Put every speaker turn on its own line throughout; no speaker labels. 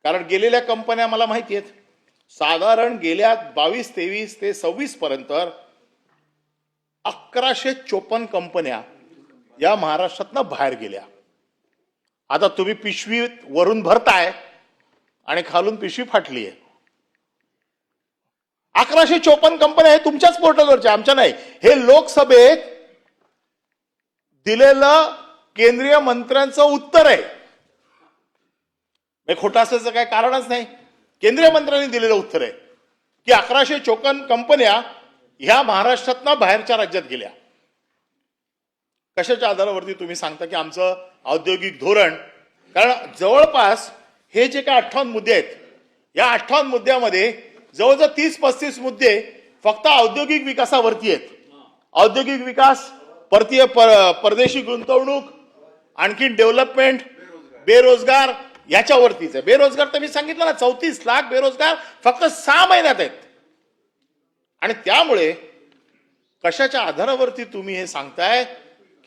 कारण गेलेल्या कंपन्या मला माहिती आहेत, साधारण गेल्या 22, 23 ते 26 पर्यंत 1154 कंपन्या या महाराष्ट्रातनं बाहेर गेल्या. आता तुम्ही पिशवी वरून भरताय आणि खालून पिशवी फाटली आहे. 1154 कंपन्या हे तुमच्याच पोर्टलवरच्या, आमच्या नाही. हे लोकसभेत दिलेलं केंद्रीय मंत्र्यांचं उत्तर आहे. खोटं असायचं काय कारणच नाही. केंद्रीय मंत्र्यांनी दिलेलं उत्तर आहे की 1154 कंपन्या ह्या महाराष्ट्रातनं बाहेरच्या राज्यात गेल्या. कशाच्या आधारावरती तुम्ही सांगता की आमचं औद्योगिक धोरण? कारण जवळपास हे जे काही 58 मुद्दे आहेत, या 58 मुद्द्यामध्ये जवळजवळ 30-35 मुद्दे फक्त औद्योगिक विकासावरती आहेत. औद्योगिक विकास, परदेशी गुंतवणूक, आणखी डेव्हलपमेंट, बेरोजगार याच्यावरतीच आहे. बेरोजगार तर मी सांगितलं ना, 34 लाख बेरोजगार फक्त 6 महिन्यात आहेत. आणि त्यामुळे कशाच्या आधारावरती तुम्ही हे सांगताय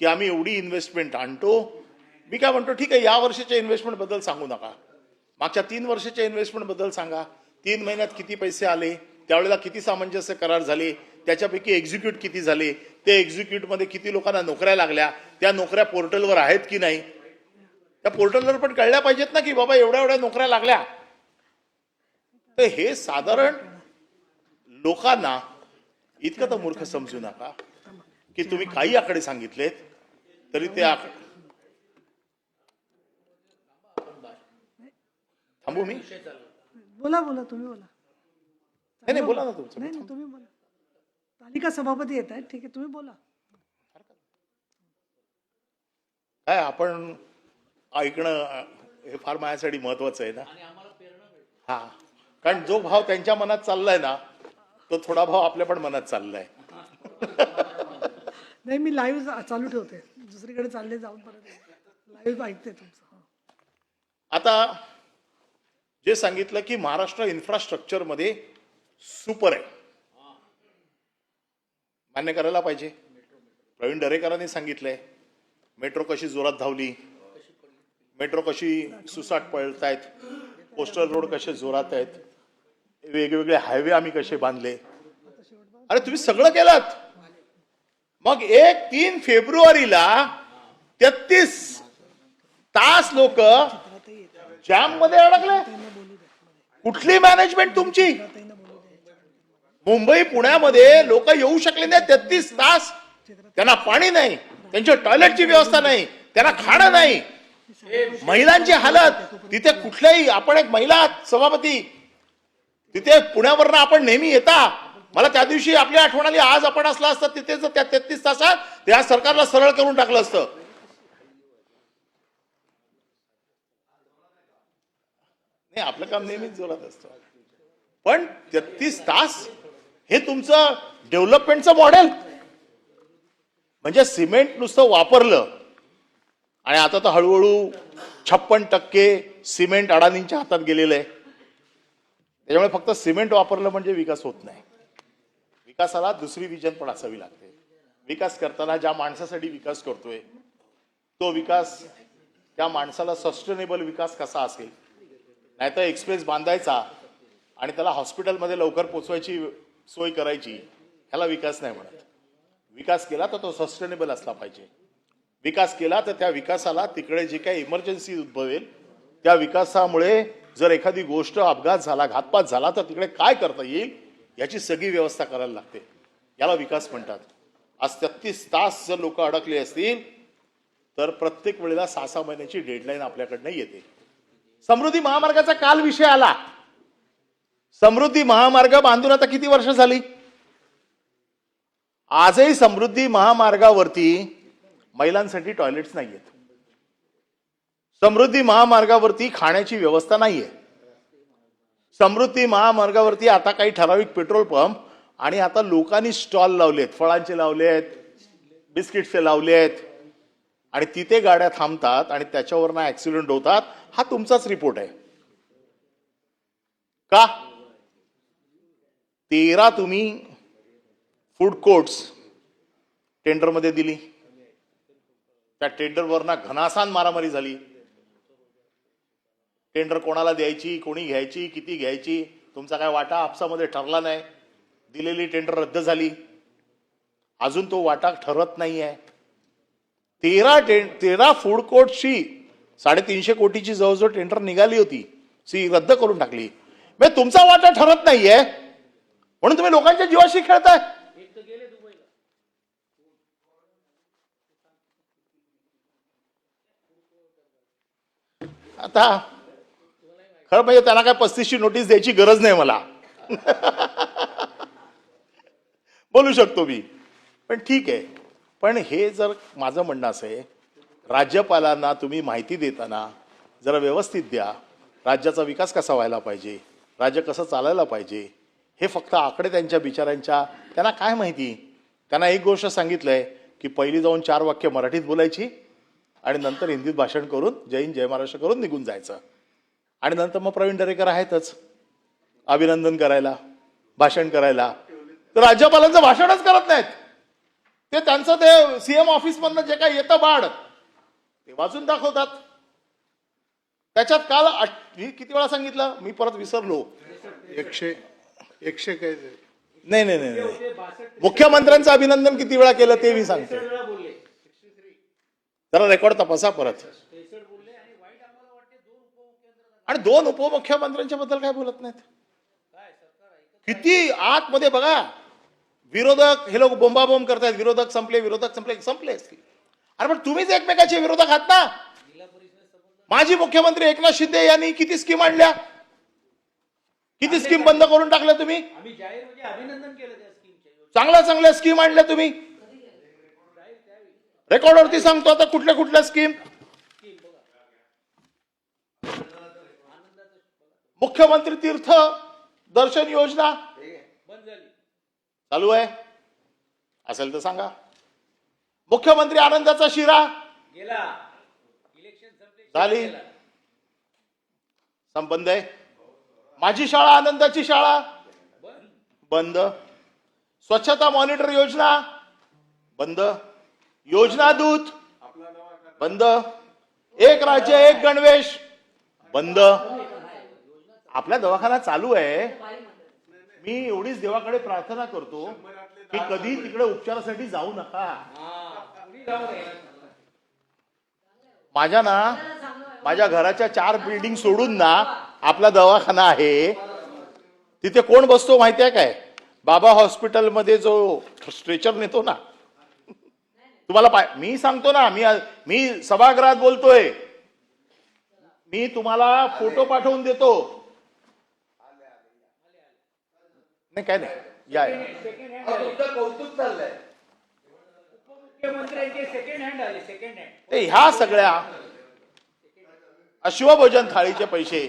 की आम्ही एवढी इन्व्हेस्टमेंट आणतो? मी काय म्हणतो, ठीक आहे, या वर्षाच्या इन्व्हेस्टमेंट बद्दल सांगू नका, मागच्या 3 वर्षाच्या इन्व्हेस्टमेंट बद्दल सांगा. 3 महिन्यात किती पैसे आले, त्यावेळेला किती सामंजस्य करार झाले, त्याच्यापैकी एक्झिक्यूट किती झाले, ते एक्झिक्यूटमध्ये किती लोकांना नोकऱ्या लागल्या, त्या नोकऱ्या पोर्टलवर आहेत की नाही, त्या पोर्टलवर पण कळल्या पाहिजेत ना की बाबा एवढ्या एवढ्या नोकऱ्या लागल्या. तर हे साधारण लोकांना इतकं तर मूर्ख समजू नका की तुम्ही काही आकडे सांगितलेत तरी ते थांबू मी?
बोला बोला, तुम्ही बोला.
नाही बोला ना तुमचं.
नाही तुम्ही बोला. तालिका सभापती येत आहेत, ठीक आहे, तुम्ही बोला.
काय आपण ऐकणं हे फार माझ्यासाठी महत्वाचं आहे ना. हा, कारण जो भाव त्यांच्या मनात चाललाय ना, तो थोडा भाव आपल्या पण मनात चाललाय.
नाही, मी लाईव्ह चालू ठेवते, दुसरीकडे चालले जाऊन परत लाईव्ह ऐकते तुमचं.
आता जे सांगितलं की महाराष्ट्र इन्फ्रास्ट्रक्चर मध्ये सुपर आहे, मान्य करायला पाहिजे. प्रवीण दरेकरांनी सांगितलंय मेट्रो कशी जोरात धावली, मेट्रो कशी सुसाट पळतायत, कोस्टल रोड कसे जोरात आहेत, वेगवेगळे हायवे आम्ही कसे बांधले. अरे तुम्ही सगळं केलं. मग 3 फेब्रुवारीला 33 तास लोक जॅम मध्ये अडकले. कुठली मॅनेजमेंट तुमची? मुंबई पुण्यामध्ये लोक येऊ शकले नाही 33 तास. त्यांना पाणी नाही, त्यांच्या टॉयलेटची व्यवस्था नाही, त्यांना खाणं नाही. महिलांची हालत तिथे कुठल्याही, आपण एक महिला सभापती तिथे पुण्यावरनं आपण नेहमी येता, मला त्या दिवशी आपली आठवण आली, आज आपण असला असतं तिथे त्या 33 तासात त्या सरकारला सरळ करून टाकलं असतं. नाही, आपलं काम नेहमीच जोरात असतं. पण 33 तास हे तुमचं डेव्हलपमेंटचं मॉडेल? म्हणजे सिमेंट नुसतं वापरलं आणि आता तर हळूहळू 56% सिमेंट अडाणींच्या हातात गेलेलं आहे. त्याच्यामुळे फक्त सिमेंट वापरलं म्हणजे विकास होत नाही. विकासाला दुसरी विजन पण असावी लागते. विकास करताना ज्या माणसासाठी विकास करतोय तो विकास त्या माणसाला सस्टेनेबल विकास कसा असेल. नाहीतर एक्सप्रेस बांधायचा आणि त्याला हॉस्पिटलमध्ये लवकर पोचवायची सोय करायची, ह्याला विकास नाही म्हणत. विकास केला तर तो सस्टेनेबल असला पाहिजे. विकास केला तर त्या विकासाला तिकडे जे काही इमर्जन्सी उद्भवेल त्या विकासामुळे जर एखादी गोष्ट अपघात झाला, घातपात झाला तर तिकडे काय करता येईल याची सगळी व्यवस्था करायला लागते. याला विकास म्हणतात. आज 33 तास जर लोक अडकले असतील तर प्रत्येक वेळेला 6-6 महिन्याची डेडलाईन आपल्याकडनं येते. समृद्धी महामार्गाचा काल विषय आला. समृद्धी महामार्ग बांधून आता किती वर्ष झाली? आजही समृद्धी महामार्गावरती महिलांसाठी टॉयलेट्स नाहीयेत. समृद्धी महामार्गावरती खाण्याची व्यवस्था नाहीये. समृद्धी महामार्गावरती आता काही ठराविक पेट्रोल पंप आणि आता लोकांनी स्टॉल लावलेत, फळांचे लावलेत, बिस्किटचे लावलेत आणि तिथे गाड्या थांबतात आणि त्याच्यावरनं ऍक्सिडेंट होतात. हा तुमचाच रिपोर्ट आहे का? 13 तुम्ही फूड कोर्ट्स टेंडरमध्ये दिली, त्या टेंडरवरनं घनासान मारामारी झाली. टेंडर कोणाला द्यायची, कोणी घ्यायची, किती घ्यायची, तुमचा काय वाटा आपसामध्ये ठरला नाही, दिलेली टेंडर रद्द झाली, अजून तो वाटा ठरत नाहीये. 13 फूड कोर्टची 350 कोटीची जवळजवळ टेंडर निघाली होती, ती रद्द करून टाकली. म्हणजे तुमचा वाटा ठरत नाहीये म्हणून तुम्ही लोकांच्या जीवाशी खेळताय. आता खरं म्हणजे त्यांना काय 35ची नोटीस द्यायची गरज नाही मला. बोलू शकतो मी, पण ठीक आहे. पण हे जर माझं म्हणणं असं आहे, राज्यपालांना तुम्ही माहिती देताना जरा व्यवस्थित द्या. राज्याचा विकास कसा व्हायला पाहिजे, राज्य कसं चालायला पाहिजे, हे फक्त आकडे त्यांच्या बिचाऱ्यांच्या, त्यांना काय माहिती. त्यांना एक गोष्ट सांगितलंय की पहिली जाऊन 4 वाक्य मराठीत बोलायची आणि नंतर हिंदीत भाषण करून जय हिंद जय महाराष्ट्र करून निघून जायचं. आणि नंतर मग प्रवीण दरेकर आहेतच अभिनंदन करायला, भाषण करायला. तर राज्यपालांचं भाषणच करत नाहीत. ते त्यांचं ते सीएम ऑफिस मधनं जे काही येतं बाळ ते वाचून दाखवतात. त्याच्यात काल मी किती वेळा सांगितलं, मी परत विसरलो.
100 काय ते?
नाही नाही नाही नाही. मुख्यमंत्र्यांचं अभिनंदन किती वेळा केलं ते मी सांगतो. जरा रेकॉर्ड तपासा परत. आणि 2 उपमुख्यमंत्र्यांच्या बद्दल काय बोलत नाहीत. किती आतमध्ये बघा, विरोधक हे लोक बोंबाबोंब करतायत, विरोधक संपले, विरोधक संपले, संपले असतील. अरे पण तुम्हीच एकमेकाचे विरोधक आहात ना. माजी मुख्यमंत्री एकनाथ शिंदे यांनी किती स्कीम आणल्या, किती स्कीम बंद करून टाकल्या तुम्ही. चांगल्या चांगल्या स्कीम आणल्या तुम्ही. रेकॉर्डवरती सांगतो आता कुठल्या कुठल्या स्कीम. मुख्यमंत्री तीर्थ दर्शन योजना चालू आहे असेल तर सांगा. मुख्यमंत्री आनंदाचा शिरा झाली, बंद आहे. माझी शाळा आनंदाची शाळा बंद. स्वच्छता मॉनिटर योजना बंद. योजना दूत बंद. एक राज्य एक गणवेश बंद. आपला दवाखाना चालू आहे. मी एवढीच देवाकडे प्रार्थना करतो की कधी तिकडे उपचारासाठी जाऊ नका. माझ्या घराच्या 4 बिल्डिंग सोडून ना आपला दवाखाना आहे. तिथे कोण बसतो माहिती आहे काय? बाबा हॉस्पिटलमध्ये जो स्ट्रेचर नेतो ना, तुम्हाला मी सांगतो ना, मी सभागृहात बोलतोय, मी तुम्हाला फोटो पाठवून देतो. नाही काय नाही, या
कौतुक चाललंय.
ते ह्या सगळ्या अश्वभोजन थाळीचे पैसे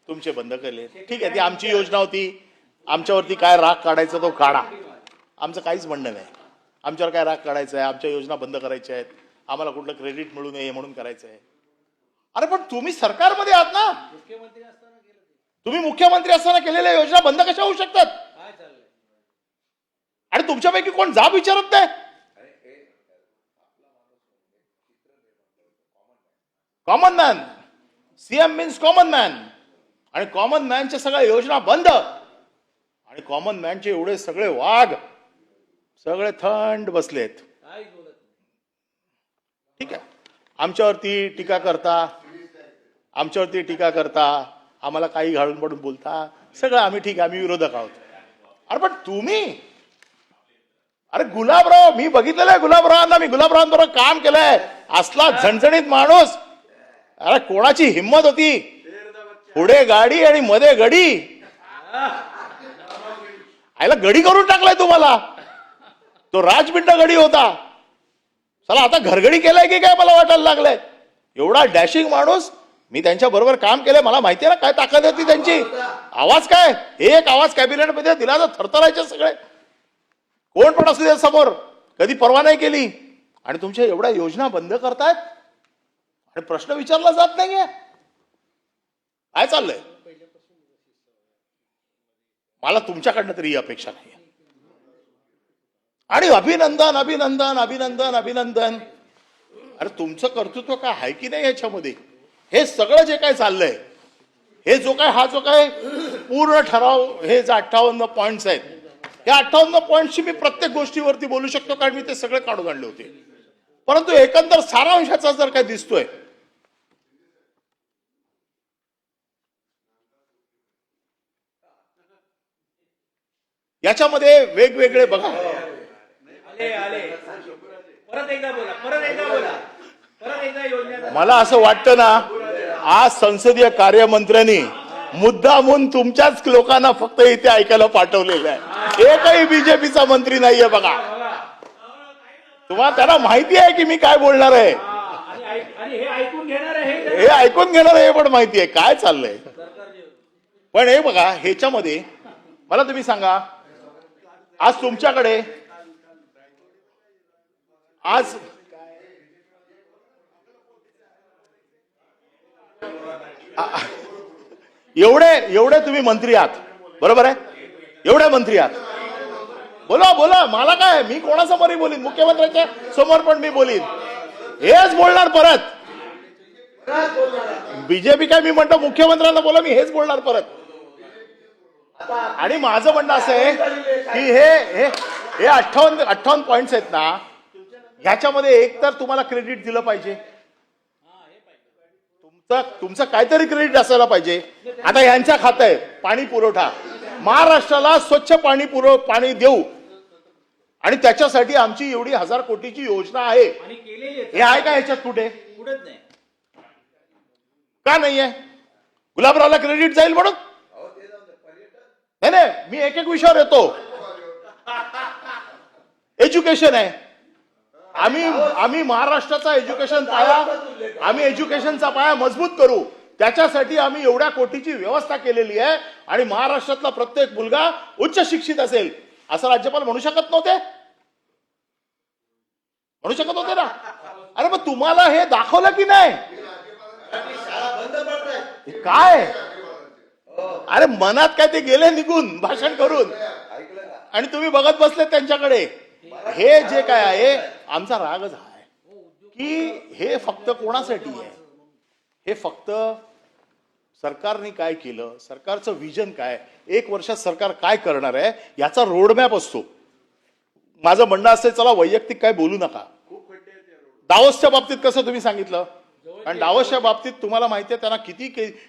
तुमचे बंद केले. ठीक आहे, ती आमची योजना होती. आमच्यावरती काय राग काढायचा तो काढा, आमचं काहीच म्हणणं नाही. आमच्यावर काय राग काढायचा आहे, आमच्या योजना बंद करायच्या आहेत, आम्हाला कुठलं क्रेडिट मिळू नये म्हणून करायचं आहे. अरे पण तुम्ही सरकारमध्ये आहात ना, तुम्ही मुख्यमंत्री असताना केलेल्या योजना बंद कशा होऊ शकतात? आणि तुमच्यापैकी कोण जाब विचारत नाही. Common man, CM means common man. आणि कॉमन मॅनच्या सगळ्या योजना बंद. आणि कॉमन मॅनचे एवढे सगळे वाघ सगळे थंड बसलेत. ठीक आहे, आमच्यावरती टीका करता, आम्हाला काही घालून पडून बोलता, सगळं आम्ही ठीक आहे, आम्ही विरोधक आहोत. अरे पण तुम्ही, अरे गुलाबराव, मी बघितलेलं आहे गुलाबरावांना, मी गुलाबरावांबरोबर काम केलंय. असला झणझणीत माणूस. अरे कोणाची हिंमत होती, पुढे गाडी आणि मध्ये गडी. आयला गडी करून टाकलाय तुम्हाला. तो राजबिंड गडी होता, चला आता घरगडी केलाय की काय मला वाटायला लागलंय. एवढा डॅशिंग माणूस, मी त्यांच्या बरोबर काम केलंय, मला माहिती आहे ना काय ताकद होती त्यांची. आवाज काय, एक आवाज कॅबिनेट मध्ये दिला तर थरथरायचे सगळे. कोण पण असू दे समोर, कधी परवा नाही केली. आणि तुमच्या एवढ्या योजना बंद करतायत आणि प्रश्न विचारला जात नाहीये. काय चाललंय? मला तुमच्याकडनं तरी ही अपेक्षा नाही. आणि अभिनंदन अभिनंदन अभिनंदन अभिनंदन. अरे तुमचं कर्तृत्व काय आहे की नाही याच्यामध्ये? हे सगळं जे काय चाललंय हे हा जो काय पूर्ण ठराव, हे जे 58 पॉइंट्स आहेत, या 58 पॉइंट्सची मी प्रत्येक गोष्टीवरती बोलू शकतो, कारण मी ते सगळे काढून आणले होते. परंतु एकंदर सारांशाचा जर काय दिसतोय, याच्यामध्ये वेगवेगळे बघा, मला असं वाटतं ना, आज संसदीय कार्यमंत्र्यांनी मुद्दामून तुमच्याच लोकांना फक्त इथे ऐकायला पाठवलेलं आहे. एकही बीजेपीचा मंत्री नाहीये बघा. तुम्हाला त्यांना माहिती आहे की मी काय बोलणार आहे, हे ऐकून घेणार हे पण माहिती आहे काय चाललंय. पण हे बघा, ह्याच्यामध्ये मला तुम्ही सांगा, आज तुमच्याकडे आज एवढे तुम्ही मंत्री आहात, बरोबर आहे, एवढे मंत्री आहात, बोला बोला, मला काय, मी कोणासमोरही बोलीन, मुख्यमंत्र्यांच्या समोर पण मी बोलीन, हेच बोलणार परत. बीजेपी काय, मी म्हणतो मुख्यमंत्र्यांना बोला, मी हेच बोलणार परत. आणि माझं म्हणणं असं आहे की हे 58 पॉइंट्स आहेत ना, ह्याच्यामध्ये एक तर तुम्हाला क्रेडिट दिलं पाहिजे, तुमचं काहीतरी क्रेडिट असायला पाहिजे. आता ह्यांच्या खातं आहे पाणी पुरवठा, महाराष्ट्राला स्वच्छ पाणी देऊ, आणि त्याच्यासाठी आमची एवढी 1000 कोटीची योजना आहे, हे आहे का ह्याच्यात कुठे? का नाहीये? गुलाबरावला क्रेडिट जाईल म्हणून? नाही, मी एक विषयावर येतो. एज्युकेशन आहे, आम्ही महाराष्ट्राचा एज्युकेशनचा पाया मजबूत करू, त्याच्यासाठी आम्ही एवढ्या कोटीची व्यवस्था केलेली आहे, आणि महाराष्ट्रातला प्रत्येक मुलगा उच्च शिक्षित असेल असं राज्यपाल म्हणू शकत नव्हते? म्हणू शकत होते ना. अरे मग तुम्हाला हे दाखवलं की नाही? काय अरे मनात काय, ते गेले निघून भाषण करून, आणि तुम्ही बघत बसले त्यांच्याकडे. हे जे काय आहे, आमचा रागच आहे की हे फक्त कोणासाठी आहे, हे फक्त सरकारने काय केलं, सरकारचं विजन काय, 1 वर्षात सरकार काय करणार आहे याचा रोडमॅप असतो. माझं म्हणणं असं, चला वैयक्तिक काय बोलू नका. दावोसच्या बाबतीत कसं तुम्ही सांगितलं, आणि दावोसच्या बाबतीत तुम्हाला माहिती आहे, त्यांना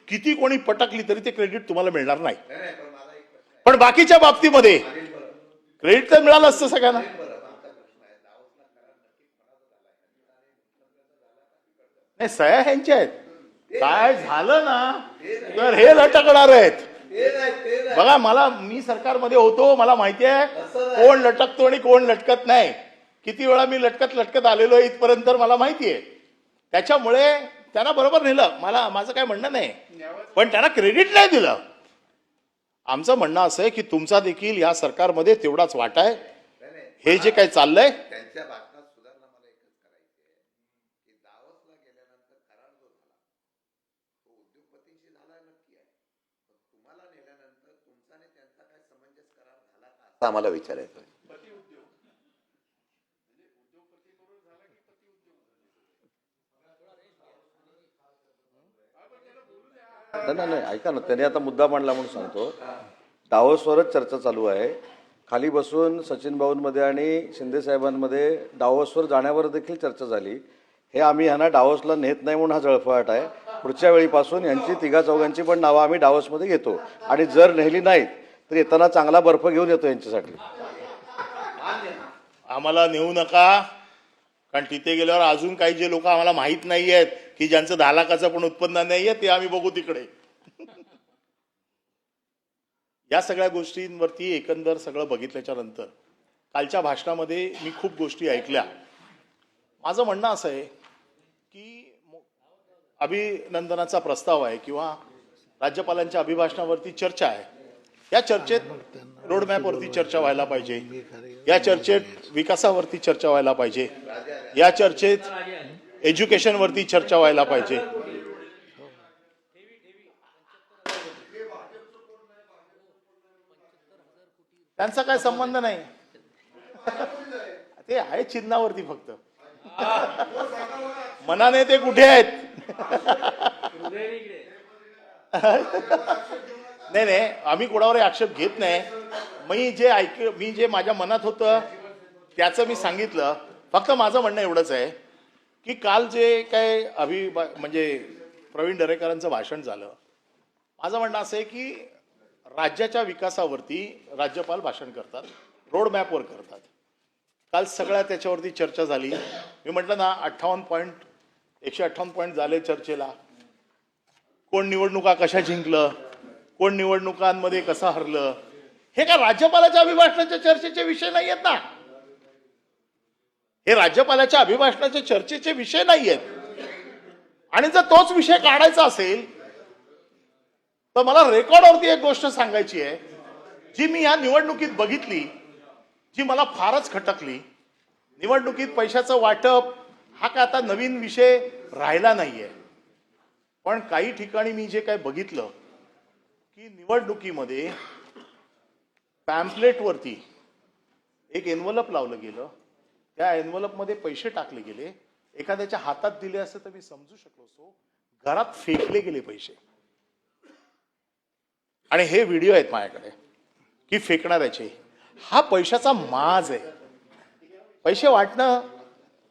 किती कोणी पटकली तरी ते क्रेडिट तुम्हाला मिळणार नाही, पण बाकीच्या बाबतीमध्ये क्रेडिट तर मिळालं असतं सगळ्यांना. नाही, सह्या ह्यांच्या आहेत, काय झालं ना तर हे लटकणार आहेत. बघा, मी सरकारमध्ये होतो, मला माहिती आहे कोण लटकतो आणि कोण लटकत नाही. किती वेळा मी लटकत आलेलो आहे इथपर्यंत, मला माहिती आहे. त्याच्यामुळे त्यांना बरोबर नेलं, माझं काय म्हणणं नाही, पण त्यांना क्रेडिट नाही दिलं. आमचं म्हणणं असं आहे की तुमचा देखील या सरकारमध्ये तेवढाच वाटा आहे. हे जे काही चाललंय,
त्यांच्या भाषणात सुधारणा मला एकच करायची आहे की दावोसला गेल्यानंतर करार जो झाला तो उद्योगपतींशी झाला नक्की आहे, पण तुम्हाला नेल्यानंतर तुमचा आणि त्यांचा काय समंजस करार झाला का असं आम्हाला विचारायचं आहे. नाही, ऐका ना, त्याने आता मुद्दा मांडला म्हणून सांगतो. दावोसवरच चर्चा चालू आहे. खाली बसून सचिन भाऊंमध्ये आणि शिंदे साहेबांमध्ये डावोसवर जाण्यावर देखील चर्चा झाली. हे आम्ही ह्यांना डावोसला नेत नाही म्हणून हा जळफळाट आहे. पुढच्या वेळीपासून यांची 3-4 पण नावं आम्ही डावोसमध्ये घेतो, आणि जर नेली नाहीत तर येताना चांगला बर्फ घेऊन येतो यांच्यासाठी.
आम्हाला नेऊ नका, कारण तिथे गेल्यावर अजून काही जे लोक आम्हाला माहित नाही आहेत की ज्यांचं 10 लाखाचं पण उत्पन्न नाहीये, ते आम्ही बघू तिकडे. या सगळ्या गोष्टींवरती एकंदर सगळं बघितल्याच्या नंतर कालच्या भाषणामध्ये मी खूप गोष्टी ऐकल्या. माझं म्हणणं असं आहे की अभिनंदनाचा प्रस्ताव आहे किंवा राज्यपालांच्या अभिभाषणावरती चर्चा आहे. या चर्चेत रोडमॅपवरती चर्चा व्हायला पाहिजे, या चर्चेत विकासावरती चर्चा व्हायला पाहिजे, या चर्चेत एज्युकेशनवरती चर्चा व्हायला पाहिजे. त्यांचा काय संबंध नाही, ते आहे चिन्हावरती फक्त. मनाने ते कुठे आहेत? नाही नाही, आम्ही कोणावरही आक्षेप घेत नाही. मी जे माझ्या मनात होतं त्याचं मी सांगितलं. फक्त माझं म्हणणं एवढंच आहे की काल जे काय म्हणजे प्रवीण दरेकरांचं भाषण झालं, माझं म्हणणं असं आहे की राज्याच्या विकासावरती राज्यपाल भाषण करतात, रोडमॅपवर करतात. काल सगळ्या त्याच्यावरती चर्चा झाली. मी म्हटलं ना 158 पॉईंट झाले चर्चेला. कोण निवडणुका कशा जिंकलं, कोण निवडणुकांमध्ये कसं हरलं, हे का राज्यपालाच्या अभिभाषणाच्या चर्चेचे विषय नाही आहेत ना. हे राज्यपालाच्या अभिभाषणाच्या चर्चेचे विषय नाही आहेत. आणि जर तोच विषय काढायचा असेल तर मला रेकॉर्डवरती एक गोष्ट सांगायची आहे जी मी या निवडणुकीत बघितली, जी मला फारच खटकली. निवडणुकीत पैशाचं वाटप हा काय आता नवीन विषय राहिला नाहीये. पण काही ठिकाणी मी जे काय बघितलं की निवडणुकीमध्ये पॅम्पलेटवरती एक एन्व्हलप लावलं गेलं, त्या एन्व्हलपमध्ये पैसे टाकले गेले. एखाद्याच्या हातात दिले असते तर मी समजू शकलो असतो. घरात फेकले गेले पैसे. आणि हे व्हिडिओ आहेत माझ्याकडे की फेकणाऱ्याचे. हा पैशाचा माज आहे. पैसे वाटणं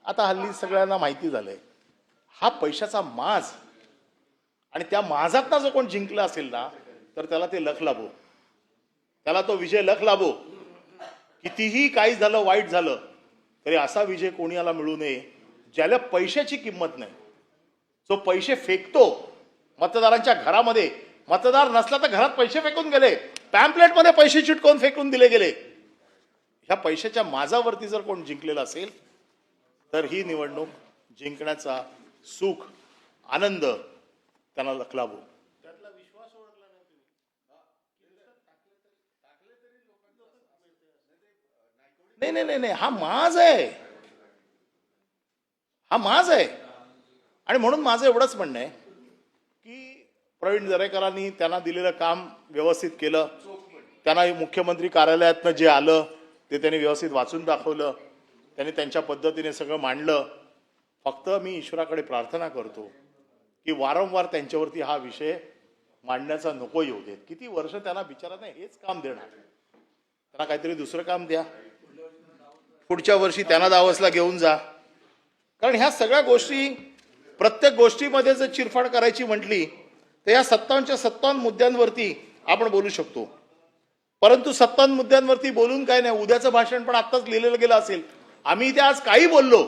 आता हल्ली सगळ्यांना माहिती झालंय. हा पैशाचा माज. आणि त्या माजातनं जो कोण जिंकला असेल ना तर त्याला ते लख लाभो, त्याला तो विजय लख लाभो. कितीही काही झालं, वाईट झालं तरी असा विजय कोणाला मिळू नये ज्याला पैशाची किंमत नाही, जो पैसे फेकतो मतदारांच्या घरामध्ये. मतदार नसला तर घरात पैसे फेकून गेले, पॅम्पलेटमध्ये पैसे चिटकवून फेकून दिले गेले. ह्या पैशाच्या माजावरती जर कोण जिंकलेला असेल तर ही निवडणूक जिंकण्याचा सुख, आनंद त्यांना लखलाभो. नाही नाही नाही, हा माज आहे, हा माज आहे. आणि म्हणून माझं एवढंच म्हणणं आहे की प्रवीण दरेकरांनी त्यांना दिलेलं काम व्यवस्थित केलं. त्यांना मुख्यमंत्री कार्यालयातनं जे आलं ते त्यांनी व्यवस्थित वाचून दाखवलं. त्यांनी त्यांच्या पद्धतीने सगळं मांडलं. फक्त मी ईश्वराकडे प्रार्थना करतो की वारंवार त्यांच्यावरती हा विषय मांडण्याचा नको येऊ देत. किती वर्ष त्यांना बिचारांना हेच काम देणार, त्यांना काहीतरी दुसरं काम द्या. पुढच्या वर्षी त्यांना दावसला घेऊन जा. कारण ह्या सगळ्या गोष्टी, प्रत्येक गोष्टीमध्ये जर चिरफाड करायची म्हटली तर या 57च्या 57 मुद्द्यांवरती आपण बोलू शकतो. परंतु 57 मुद्द्यांवरती बोलून काय नाही. उद्याचं भाषण पण आत्ताच लिहिलेलं गेलं असेल. आम्ही इथे आज काही बोललो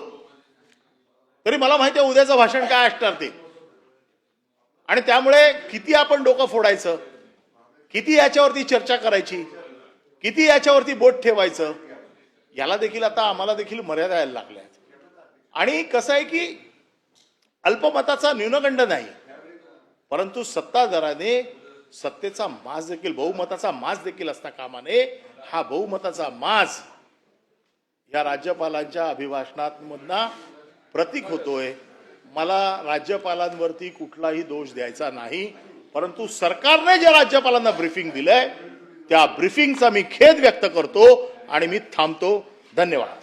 तरी मला माहिती आहे उद्याचं भाषण काय असणार ते. आणि त्यामुळे किती आपण डोकं फोडायचं, किती याच्यावरती चर्चा करायची, किती याच्यावरती बोट ठेवायचं, याला देखील आता आम्हाला देखील मर्यादा यायला लागल्या. आणि कसं आहे की अल्पमताचा न्यूनगंड नाही, परंतु सत्ताधाराने सत्तेचा माज देखील, बहुमताचा माज देखील असता कामा नये. हा बहुमताचा माज या राज्यपालांच्या अभिभाषणांमधनं प्रतीक होतोय. मला राज्यपालांवरती कुठलाही दोष द्यायचा नाही, परंतु सरकारने जे राज्यपालांना ब्रीफिंग दिलंय त्या ब्रीफिंगचा मी खेद व्यक्त करतो आणि मी थांबतो. धन्यवाद.